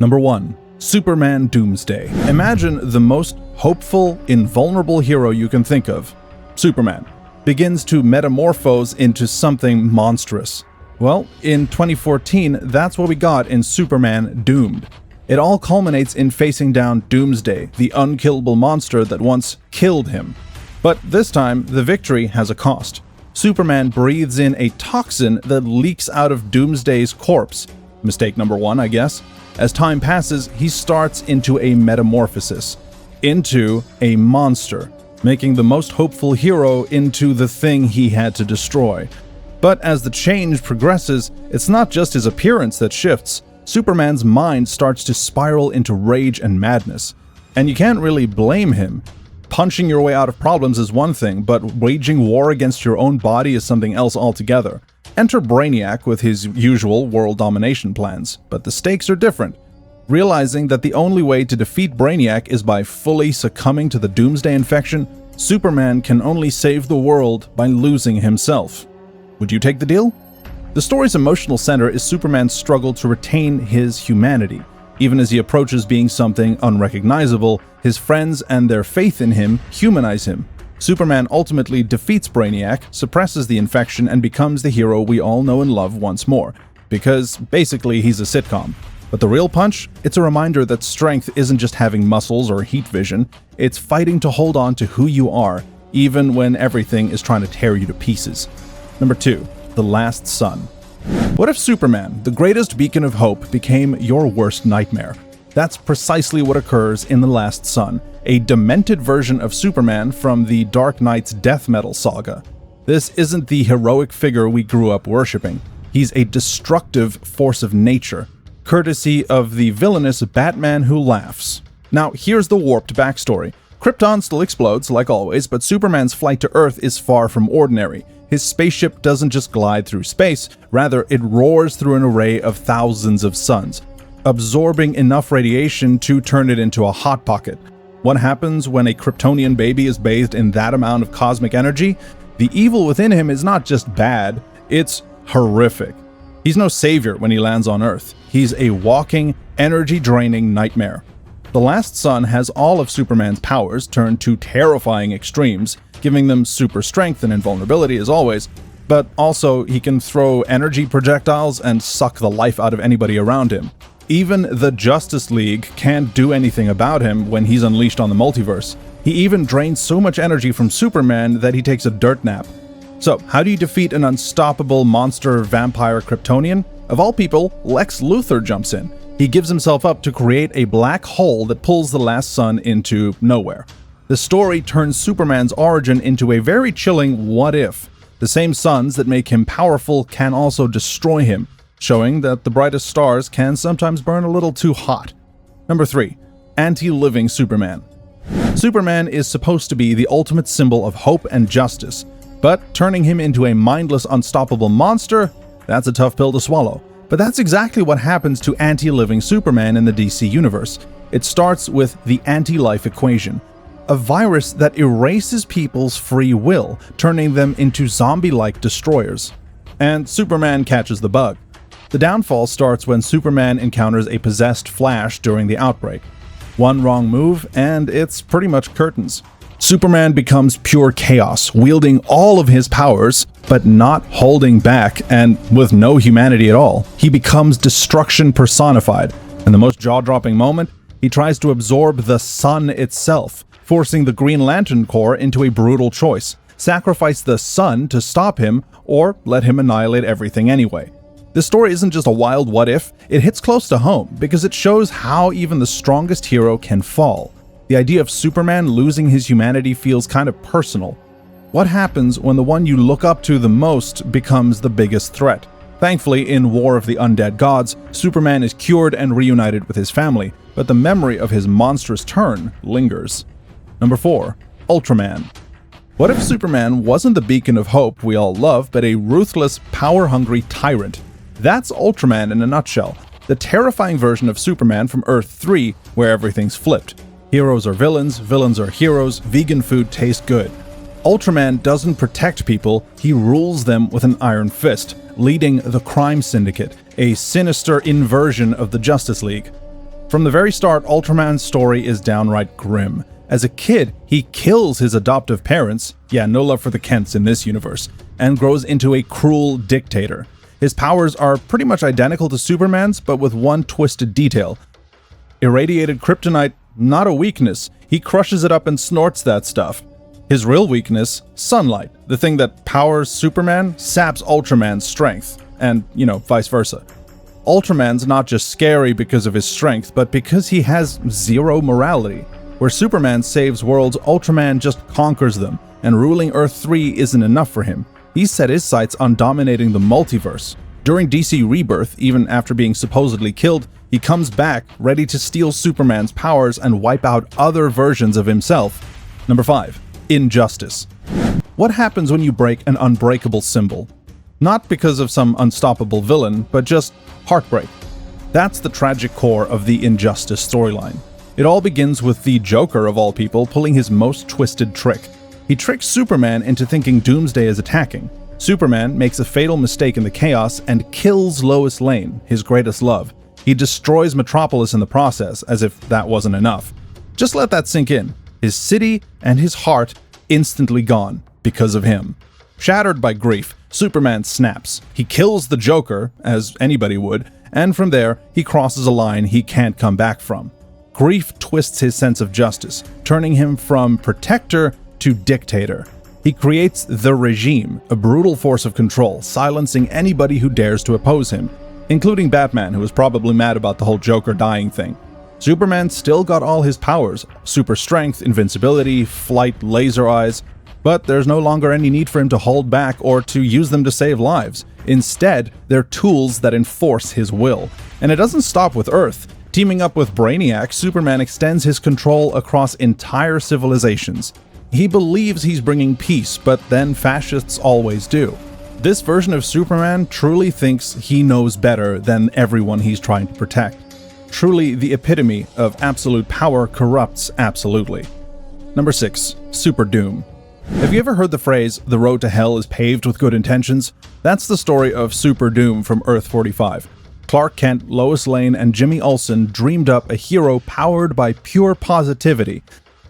Number 1. Superman Doomsday. Imagine the most hopeful, invulnerable hero you can think of. Superman begins to metamorphose into something monstrous. Well, in 2014, that's what we got in Superman Doomed. It all culminates in facing down Doomsday, the unkillable monster that once killed him. But this time, the victory has a cost. Superman breathes in a toxin that leaks out of Doomsday's corpse. Mistake number 1, I guess. As time passes, he starts into a metamorphosis, into a monster, making the most hopeful hero into the thing he had to destroy. But as the change progresses, it's not just his appearance that shifts. Superman's mind starts to spiral into rage and madness. And you can't really blame him. Punching your way out of problems is one thing, but waging war against your own body is something else altogether. Enter Brainiac with his usual world domination plans, but the stakes are different. Realizing that the only way to defeat Brainiac is by fully succumbing to the Doomsday infection, Superman can only save the world by losing himself. Would you take the deal? The story's emotional center is Superman's struggle to retain his humanity. Even as he approaches being something unrecognizable, his friends and their faith in him humanize him. Superman ultimately defeats Brainiac, suppresses the infection, and becomes the hero we all know and love once more. Because basically he's a sitcom. But the real punch? It's a reminder that strength isn't just having muscles or heat vision, it's fighting to hold on to who you are, even when everything is trying to tear you to pieces. Number 2. The Last Sun. What if Superman, the greatest beacon of hope, became your worst nightmare? That's precisely what occurs in The Last Sun, a demented version of Superman from the Dark Knight's death metal saga. This isn't the heroic figure we grew up worshipping. He's a destructive force of nature, courtesy of the villainous Batman Who Laughs. Now, here's the warped backstory. Krypton still explodes, like always, but Superman's flight to Earth is far from ordinary. His spaceship doesn't just glide through space, rather it roars through an array of thousands of suns, absorbing enough radiation to turn it into a hot pocket. What happens when a Kryptonian baby is bathed in that amount of cosmic energy? The evil within him is not just bad, it's horrific. He's no savior when he lands on Earth. He's a walking, energy-draining nightmare. The Last Sun has all of Superman's powers turned to terrifying extremes, giving them super strength and invulnerability as always, but also he can throw energy projectiles and suck the life out of anybody around him. Even the Justice League can't do anything about him when he's unleashed on the multiverse. He even drains so much energy from Superman that he takes a dirt nap. So, how do you defeat an unstoppable monster vampire Kryptonian? Of all people, Lex Luthor jumps in. He gives himself up to create a black hole that pulls the Last Sun into nowhere. The story turns Superman's origin into a very chilling what if. The same suns that make him powerful can also destroy him, showing that the brightest stars can sometimes burn a little too hot. Number 3. Anti-living Superman. Superman is supposed to be the ultimate symbol of hope and justice, but turning him into a mindless, unstoppable monster, that's a tough pill to swallow. But that's exactly what happens to anti-living Superman in the DC universe. It starts with the anti-life equation, a virus that erases people's free will, turning them into zombie-like destroyers. And Superman catches the bug. The downfall starts when Superman encounters a possessed Flash during the outbreak. One wrong move, and it's pretty much curtains. Superman becomes pure chaos, wielding all of his powers, but not holding back, and with no humanity at all. He becomes destruction personified. In the most jaw-dropping moment, he tries to absorb the sun itself, forcing the Green Lantern Corps into a brutal choice: sacrifice the sun to stop him, or let him annihilate everything anyway. This story isn't just a wild what-if, it hits close to home, because it shows how even the strongest hero can fall. The idea of Superman losing his humanity feels kind of personal. What happens when the one you look up to the most becomes the biggest threat? Thankfully, in War of the Undead Gods, Superman is cured and reunited with his family, but the memory of his monstrous turn lingers. Number 4. Ultraman. What if Superman wasn't the beacon of hope we all love, but a ruthless, power-hungry tyrant? That's Ultraman in a nutshell, the terrifying version of Superman from Earth 3, where everything's flipped. Heroes are villains, villains are heroes, vegan food tastes good. Ultraman doesn't protect people, he rules them with an iron fist, leading the crime syndicate, a sinister inversion of the Justice League. From the very start, Ultraman's story is downright grim. As a kid, he kills his adoptive parents, yeah, no love for the Kents in this universe, and grows into a cruel dictator. His powers are pretty much identical to Superman's, but with one twisted detail. Irradiated kryptonite, not a weakness. He crushes it up and snorts that stuff. His real weakness, sunlight, the thing that powers Superman, saps Ultraman's strength, and, vice versa. Ultraman's not just scary because of his strength, but because he has zero morality. Where Superman saves worlds, Ultraman just conquers them, and ruling Earth 3 isn't enough for him. He's set his sights on dominating the multiverse. During DC Rebirth, even after being supposedly killed, he comes back, ready to steal Superman's powers and wipe out other versions of himself. Number 5. Injustice. What happens when you break an unbreakable symbol? Not because of some unstoppable villain, but just heartbreak. That's the tragic core of the Injustice storyline. It all begins with the Joker, of all people, pulling his most twisted trick. He tricks Superman into thinking Doomsday is attacking. Superman makes a fatal mistake in the chaos and kills Lois Lane, his greatest love. He destroys Metropolis in the process, as if that wasn't enough. Just let that sink in. His city and his heart instantly gone because of him. Shattered by grief, Superman snaps. He kills the Joker, as anybody would, and from there, he crosses a line he can't come back from. Grief twists his sense of justice, turning him from protector to dictator. He creates the regime, a brutal force of control, silencing anybody who dares to oppose him, including Batman, who was probably mad about the whole Joker dying thing. Superman still got all his powers, super strength, invincibility, flight, laser eyes, but there's no longer any need for him to hold back or to use them to save lives. Instead, they're tools that enforce his will. And it doesn't stop with Earth. Teaming up with Brainiac, Superman extends his control across entire civilizations. He believes he's bringing peace, but then fascists always do. This version of Superman truly thinks he knows better than everyone he's trying to protect. Truly the epitome of absolute power corrupts absolutely. Number 6. Super Doom. Have you ever heard the phrase, "The road to hell is paved with good intentions"? That's the story of Super Doom from Earth 45. Clark Kent, Lois Lane, and Jimmy Olsen dreamed up a hero powered by pure positivity.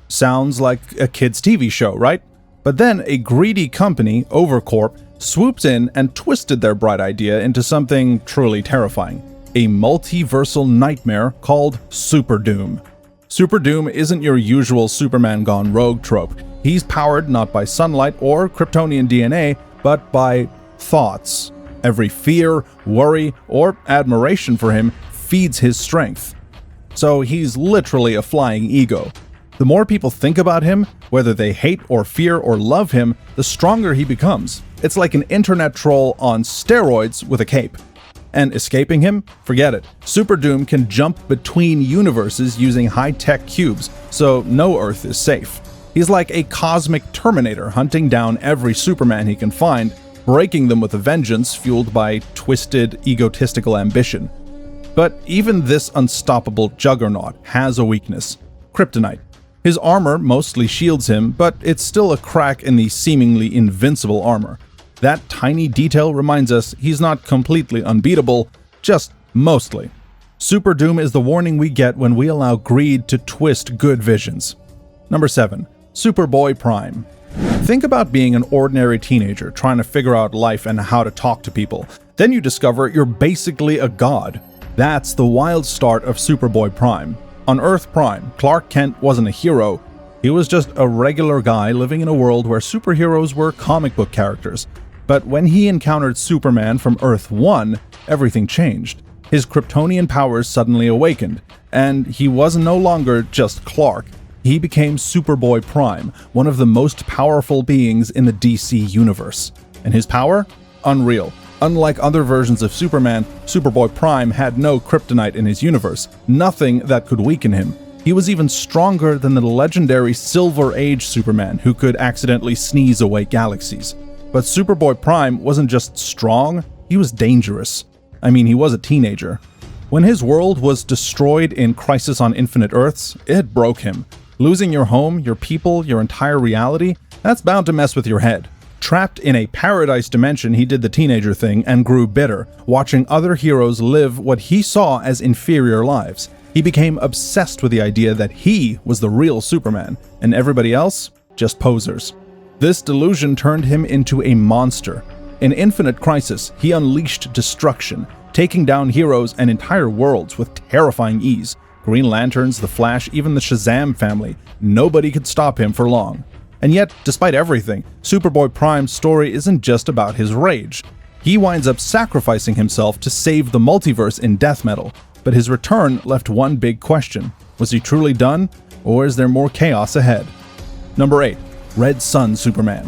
Sounds like a kid's TV show, right? But then a greedy company, Overcorp, swooped in and twisted their bright idea into something truly terrifying. A multiversal nightmare called Super Doom. Super Doom isn't your usual Superman gone rogue trope. He's powered not by sunlight or Kryptonian DNA, but by thoughts. Every fear, worry, or admiration for him feeds his strength. So he's literally a flying ego. The more people think about him, whether they hate or fear or love him, the stronger he becomes. It's like an internet troll on steroids with a cape. And escaping him? Forget it. Super Doom can jump between universes using high-tech cubes, so no Earth is safe. He's like a cosmic Terminator hunting down every Superman he can find, breaking them with a vengeance fueled by twisted, egotistical ambition. But even this unstoppable juggernaut has a weakness: kryptonite. His armor mostly shields him, but it's still a crack in the seemingly invincible armor. That tiny detail reminds us he's not completely unbeatable, just mostly. Super Doom is the warning we get when we allow greed to twist good visions. Number 7. Superboy Prime. Think about being an ordinary teenager trying to figure out life and how to talk to people. Then you discover you're basically a god. That's the wild start of Superboy Prime. On Earth Prime, Clark Kent wasn't a hero. He was just a regular guy living in a world where superheroes were comic book characters. But when he encountered Superman from Earth 1, everything changed. His Kryptonian powers suddenly awakened, and he was no longer just Clark. He became Superboy Prime, one of the most powerful beings in the DC universe. And his power? Unreal. Unlike other versions of Superman, Superboy Prime had no kryptonite in his universe, nothing that could weaken him. He was even stronger than the legendary Silver Age Superman, who could accidentally sneeze away galaxies. But Superboy Prime wasn't just strong, he was dangerous. I mean, he was a teenager. When his world was destroyed in Crisis on Infinite Earths, it broke him. Losing your home, your people, your entire reality, that's bound to mess with your head. Trapped in a paradise dimension, he did the teenager thing and grew bitter, watching other heroes live what he saw as inferior lives. He He became obsessed with the idea that he was the real Superman, and everybody else, just posers. This delusion turned him into a monster. In Infinite Crisis, he unleashed destruction, taking down heroes and entire worlds with terrifying ease. Green Lanterns, the Flash, even the Shazam family, nobody could stop him for long. And yet, despite everything, Superboy Prime's story isn't just about his rage. He winds up sacrificing himself to save the multiverse in death metal, but his return left one big question. Was he truly done, or is there more chaos ahead? Number 8. Red Sun Superman.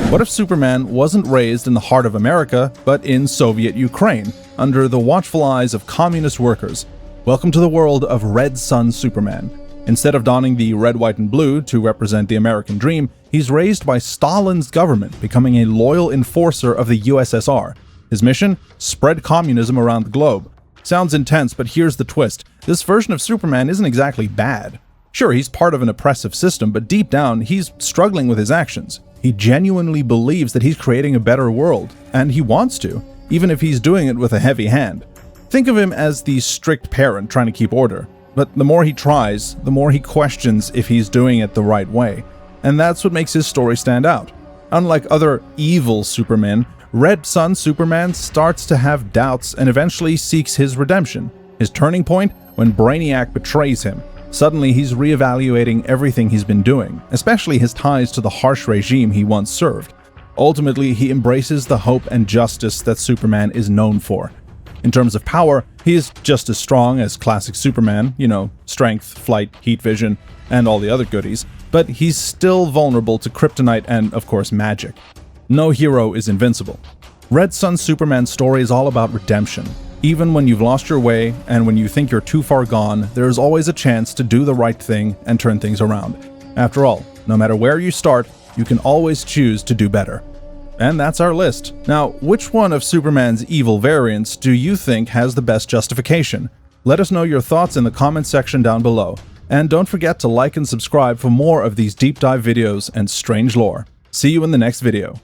What if Superman wasn't raised in the heart of America, but in Soviet Ukraine, under the watchful eyes of communist workers? Welcome to the world of Red Sun Superman. Instead of donning the red, white, and blue to represent the American dream, he's raised by Stalin's government, becoming a loyal enforcer of the USSR. His mission? Spread communism around the globe. Sounds intense, but here's the twist. This version of Superman isn't exactly bad. Sure, he's part of an oppressive system, but deep down, he's struggling with his actions. He genuinely believes that he's creating a better world, and he wants to, even if he's doing it with a heavy hand. Think of him as the strict parent trying to keep order, but the more he tries, the more he questions if he's doing it the right way, and that's what makes his story stand out. Unlike other evil Supermen, Red Sun Superman starts to have doubts and eventually seeks his redemption. His turning point? When Brainiac betrays him. Suddenly he's reevaluating everything he's been doing, especially his ties to the harsh regime he once served. Ultimately, he embraces the hope and justice that Superman is known for. In terms of power, he is just as strong as classic Superman, strength, flight, heat vision, and all the other goodies, but he's still vulnerable to kryptonite and, of course, magic. No hero is invincible. Red Sun Superman's story is all about redemption. Even when you've lost your way and when you think you're too far gone, there is always a chance to do the right thing and turn things around. After all, no matter where you start, you can always choose to do better. And that's our list. Now, which one of Superman's evil variants do you think has the best justification? Let us know your thoughts in the comment section down below. And don't forget to like and subscribe for more of these deep dive videos and strange lore. See you in the next video.